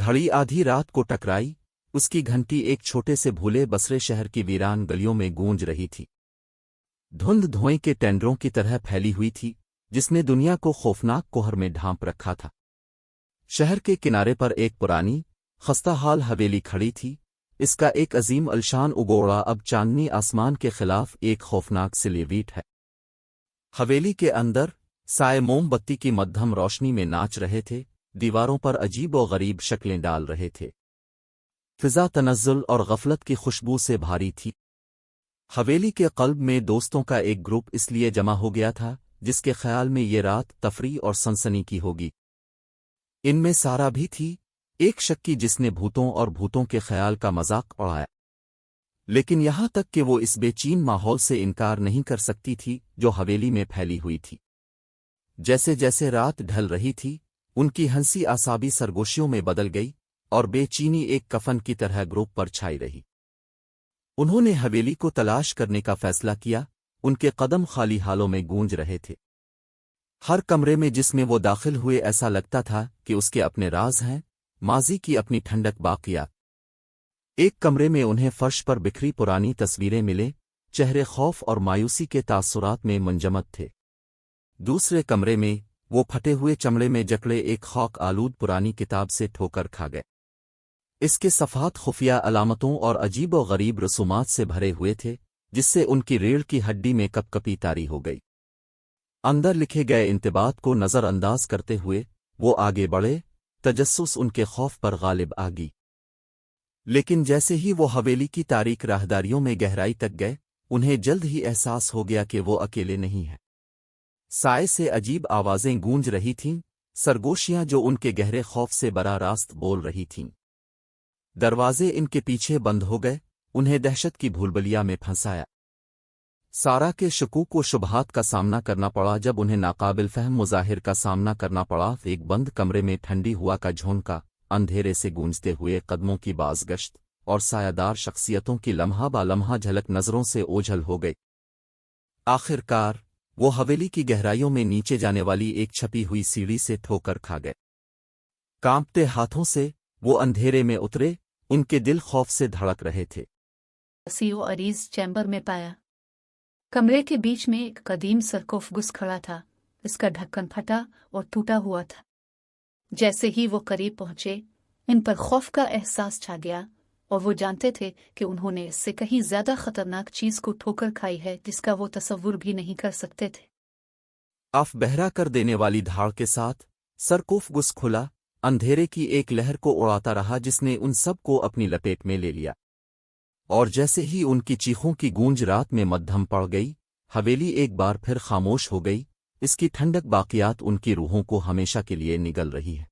घड़ी आधी रात को टकराई, उसकी घंटी एक छोटे से भूले बसरे शहर की वीरान गलियों में गूंज रही थी। धुंध धुएं के टेंडरों की तरह फैली हुई थी, जिसने दुनिया को खौफनाक कोहर में ढांप रखा था। शहर के किनारे पर एक पुरानी, खस्ताहाल हवेली खड़ी थी। इसका एक अजीम अलशान उगोड़ा अब चांदनी आसमान के खिलाफ एक खौफनाक सिलेवीट है। हवेली के अंदर साए मोमबत्ती की मध्यम रोशनी में नाच रहे थे, दीवारों पर अजीब व गरीब शक्लें डाल रहे थे। फिजा तनज़्ज़ुल और गफलत की खुशबू से भारी थी। हवेली के क़ल्ब में दोस्तों का एक ग्रुप इसलिए जमा हो गया था, जिसके ख्याल में ये रात तफरी और सनसनी की होगी। इनमें सारा भी थी, एक शक्की जिसने भूतों और भूतों के ख्याल का मजाक उड़ाया। लेकिन यहाँ तक कि वो इस बेचैन माहौल से इनकार नहीं कर सकती थी जो हवेली में फैली हुई थी। जैसे जैसे रात ढल रही थी, उनकी हंसी आसाबी सरगोशियों में बदल गई और बेचैनी एक कफन की तरह ग्रुप पर छाई रही। उन्होंने हवेली को तलाश करने का फैसला किया। उनके कदम खाली हालों में गूंज रहे थे। हर कमरे में जिसमें वो दाखिल हुए ऐसा लगता था कि उसके अपने राज हैं, माजी की अपनी ठंडक बाकियात। एक कमरे में उन्हें फर्श पर बिखरी पुरानी तस्वीरें मिले, चेहरे खौफ और मायूसी के तासुरात में मुंजमद थे। दूसरे कमरे में वो फटे हुए चमड़े में जकड़े एक खौक आलूद पुरानी किताब से ठोकर खा गए। इसके सफ़हात खुफिया अलामतों और अजीब व गरीब रसूमात से भरे हुए थे, जिससे उनकी रीढ़ की हड्डी में कपकपी तारी हो गई। अंदर लिखे गए इंतबात को नज़रअंदाज करते हुए वो आगे बढ़े, तजस्सुस उनके खौफ पर गालिब आ गई। लेकिन जैसे ही वो हवेली की तारीक राहदारियों में गहराई तक गए, उन्हें जल्द ही एहसास हो गया कि वो अकेले नहीं हैं। साए से अजीब आवाज़ें गूंज रही थीं, सरगोशियां जो उनके गहरे खौफ से बरा रास्त बोल रही थीं। दरवाजे इनके पीछे बंद हो गए, उन्हें दहशत की भूलभुलैया में फंसाया। सारा के शकूक व शुबहात का सामना करना पड़ा जब उन्हें नाकाबिल फहम मुज़ाहिर का सामना करना पड़ा। एक बंद कमरे में ठंडी हुआ का झोंका, अंधेरे से गूंजते हुए कदमों की बाज़गश्त और सायादार शख्सियतों की लम्हा बा लम्हा झलक नज़रों से ओझल हो गई। आखिरकार वो हवेली की गहराइयों में नीचे जाने वाली एक छपी हुई सीढ़ी से ठोकर खा गए। कांपते हाथों से वो अंधेरे में उतरे, उनके दिल खौफ से धड़क रहे थे। सीओ अरीज चैम्बर में पाया। कमरे के बीच में एक कदीम सरकोफगुस खड़ा था। इसका ढक्कन फटा और टूटा हुआ था। जैसे ही वो करीब पहुंचे, इन पर खौफ का एहसास छा गया और वो जानते थे कि उन्होंने इससे कहीं ज्यादा खतरनाक चीज को ठोकर खाई है जिसका वो तसव्वुर भी नहीं कर सकते थे। आफ बहरा कर देने वाली धाड़ के साथ सरकोफगुस खुला, अंधेरे की एक लहर को उड़ाता रहा जिसने उन सब को अपनी लपेट में ले लिया। और जैसे ही उनकी चीखों की गूंज रात में मद्धम पड़ गई, हवेली एक बार फिर खामोश हो गई। इसकी ठंडक बाकियात उनकी रूहों को हमेशा के लिए निगल रही है।